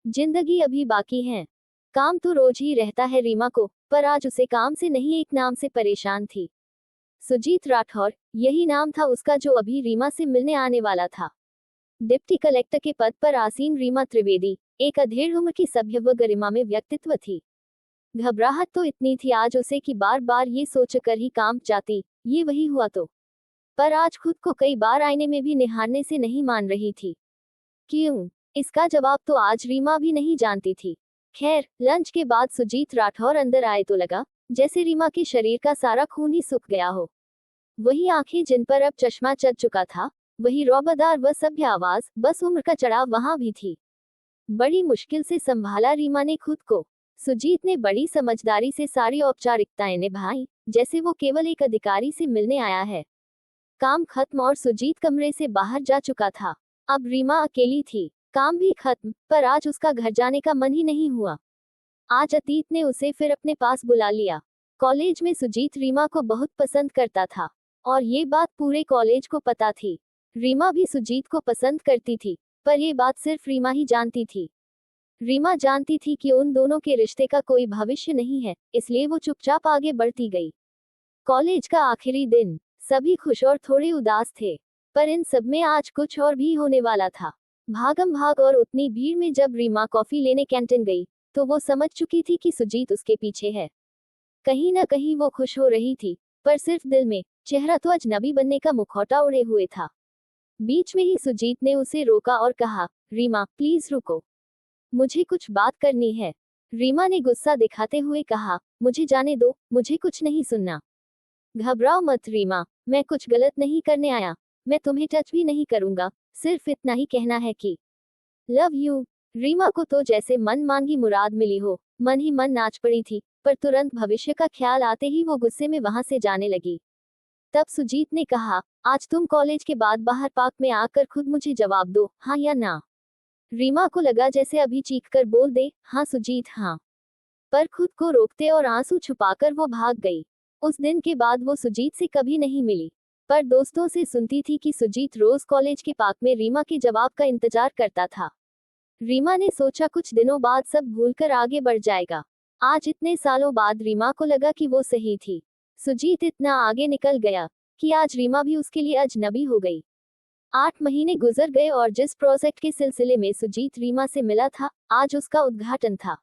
जिंदगी अभी बाकी है। काम तो रोज ही रहता है रीमा को, पर आज उसे काम से नहीं एक नाम से परेशान थी। सुजीत राठौर, यही नाम था उसका जो अभी रीमा से मिलने आने वाला था। डिप्टी कलेक्टर के पद पर आसीन रीमा त्रिवेदी एक अधेड़ उम्र की सभ्य व गरिमा में व्यक्तित्व थी। घबराहट तो इतनी थी आज उसे कि बार बार ये सोचकर ही कांप जाती, ये वही हुआ तो। पर आज खुद को कई बार आईने में भी निहारने से नहीं मान रही थी। क्यों? इसका जवाब तो आज रीमा भी नहीं जानती थी। खैर, लंच के बाद सुजीत राठौर अंदर आए तो लगा जैसे रीमा के शरीर का सारा खून ही सूख गया हो। वही आंखें जिन पर अब चश्मा चढ़ चुका था, वही रौबदार व सभ्य आवाज, बस उम्र का चढ़ाव वहां भी थी। बड़ी मुश्किल से संभाला रीमा ने खुद को। सुजीत ने बड़ी समझदारी से सारी औपचारिकताएं निभाई, जैसे वो केवल एक अधिकारी से मिलने आया है। काम खत्म और सुजीत कमरे से बाहर जा चुका था। अब रीमा अकेली थी। काम भी खत्म, पर आज उसका घर जाने का मन ही नहीं हुआ। आज अतीत ने उसे फिर अपने पास बुला लिया। कॉलेज में सुजीत रीमा को बहुत पसंद करता था, और ये बात पूरे कॉलेज को पता थी। रीमा भी सुजीत को पसंद करती थी, पर ये बात सिर्फ रीमा ही जानती थी। रीमा जानती थी कि उन दोनों के रिश्ते का कोई भविष्य नहीं है, इसलिए वो चुपचाप आगे बढ़ती गई। कॉलेज का आखिरी दिन, सभी खुश और थोड़े उदास थे, पर इन सब में आज कुछ और भी होने वाला था। भागम भाग और उतनी भीड़ में जब रीमा कॉफी लेने कैंटीन गई, तो वो समझ चुकी थी कि सुजीत उसके पीछे है। कहीं न कहीं वो खुश हो रही थी, पर सिर्फ दिल में। चेहरा तो अजनबी बनने का मुखौटा ओढ़े हुए था। बीच में ही सुजीत ने उसे रोका और कहा, रीमा प्लीज रुको, मुझे कुछ बात करनी है। रीमा ने गुस्सा दिखाते हुए कहा, मुझे जाने दो, मुझे कुछ नहीं सुनना। घबराओ मत रीमा, मैं कुछ गलत नहीं करने आया। मैं तुम्हें टच भी नहीं करूंगा, सिर्फ इतना ही कहना है कि लव यू। रीमा को तो जैसे मन मांगी मुराद मिली हो, मन ही मन नाच पड़ी थी, पर तुरंत भविष्य का ख्याल आते ही वो गुस्से में वहां से जाने लगी। तब सुजीत ने कहा, आज तुम कॉलेज के बाद बाहर पार्क में आकर खुद मुझे जवाब दो, हाँ या ना। रीमा को लगा जैसे अभी चीख कर बोल दे, हाँ सुजीत हाँ। पर खुद को रोकते और आंसू छुपाकर वो भाग गई। उस दिन के बाद वो सुजीत से कभी नहीं मिली, पर दोस्तों से सुनती थी कि सुजीत रोज कॉलेज के पार्क में रीमा के जवाब का इंतजार करता था। रीमा ने सोचा कुछ दिनों बाद सब भूलकर आगे बढ़ जाएगा। आज इतने सालों बाद रीमा को लगा कि वो सही थी। सुजीत इतना आगे निकल गया कि आज रीमा भी उसके लिए अजनबी हो गई। 8 महीने गुजर गए और जिस प्रोजेक्ट के सिलसिले में सुजीत रीमा से मिला था, आज उसका उद्घाटन था।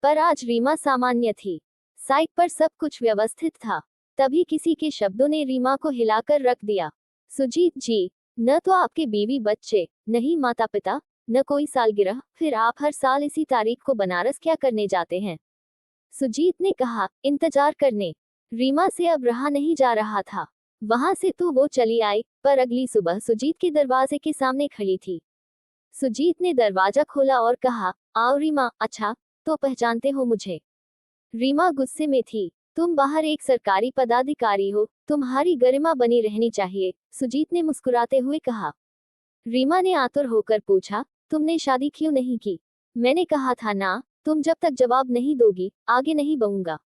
पर आज रीमा सामान्य थी। साइट पर सब कुछ व्यवस्थित था। तभी किसी के शब्दों ने रीमा को हिलाकर रख दिया। सुजीत जी, न तो आपके बीवी बच्चे, नहीं माता पिता, न कोई सालगिरह, फिर आप हर साल इसी तारीख को बनारस क्या करने जाते हैं? सुजीत ने कहा, इंतजार करने। रीमा से अब रहा नहीं जा रहा था। वहां से तो वो चली आई, पर अगली सुबह सुजीत के दरवाजे के सामने खड़ी थी। सुजीत ने दरवाजा खोला और कहा, आओ रीमा, अच्छा, तो पहचानते हो मुझे? रीमा गुस्से में थी। तुम बाहर एक सरकारी पदाधिकारी हो, तुम्हारी गरिमा बनी रहनी चाहिए, सुजीत ने मुस्कुराते हुए कहा। रीमा ने आतुर होकर पूछा, तुमने शादी क्यों नहीं की? मैंने कहा था ना, तुम जब तक जवाब नहीं दोगी, आगे नहीं बढ़ूंगा।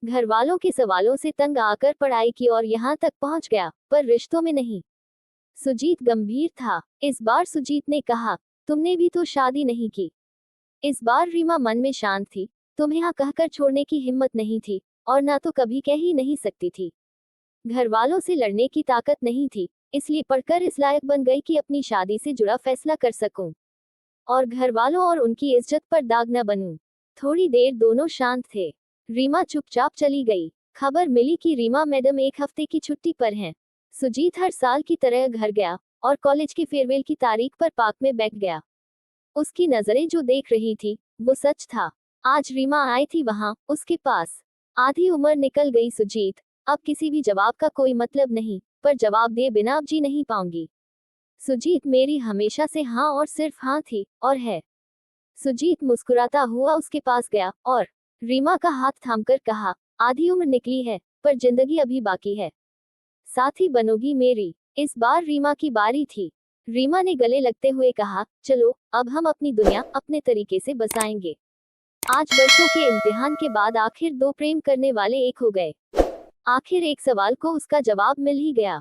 घर वालों के सवालों से तंग आकर पढ़ाई की और यहाँ तक पहुँच गया, पर रिश्तों में नहीं। सुजीत गंभीर था। इस बार सुजीत ने कहा, तुमने भी तो शादी नहीं की। इस बार रीमा मन में शांत थी। तुम्हें हाँ कहकर छोड़ने की हिम्मत नहीं थी, और ना तो कभी कह ही नहीं सकती थी। घर वालों से लड़ने की ताकत नहीं थी, इसलिए पढ़कर इस लायक बन गई कि अपनी शादी से जुड़ा फैसला कर सकूं, और घर वालों और उनकी इज्जत पर दाग न बनूं। थोड़ी देर दोनों शांत थे। रीमा चुपचाप चली गई। खबर मिली कि रीमा मैडम एक हफ्ते की छुट्टी पर हैं। सुजीत हर साल की तरह घर गया और कॉलेज के फेयरवेल की तारीख पर पार्क में बैठ गया। उसकी नजरें जो देख रही थी, वो सच था। आज रीमा आई थी वहां, उसके पास। आधी उम्र निकल गई सुजीत, अब किसी भी जवाब का कोई मतलब नहीं, पर जवाब दिए बिना अब जी नहीं पाऊंगी। सुजीत मेरी हमेशा से हाँ और सिर्फ हाँ थी, और है। सुजीत मुस्कुराता हुआ उसके पास गया और रीमा का हाथ थामकर कहा, आधी उम्र निकली है, पर जिंदगी अभी बाकी है। साथी बनोगी मेरी। इस बार रीमा की बारी थी। रीमा ने गले लगते हुए कहा, चलो, अब हम अपनी दुनिया अपने तरीके से बसाएंगे। आज बरसों के इम्तिहान के बाद आखिर दो प्रेम करने वाले एक हो गए। आखिर एक सवाल को उसका जवाब मिल ही गया।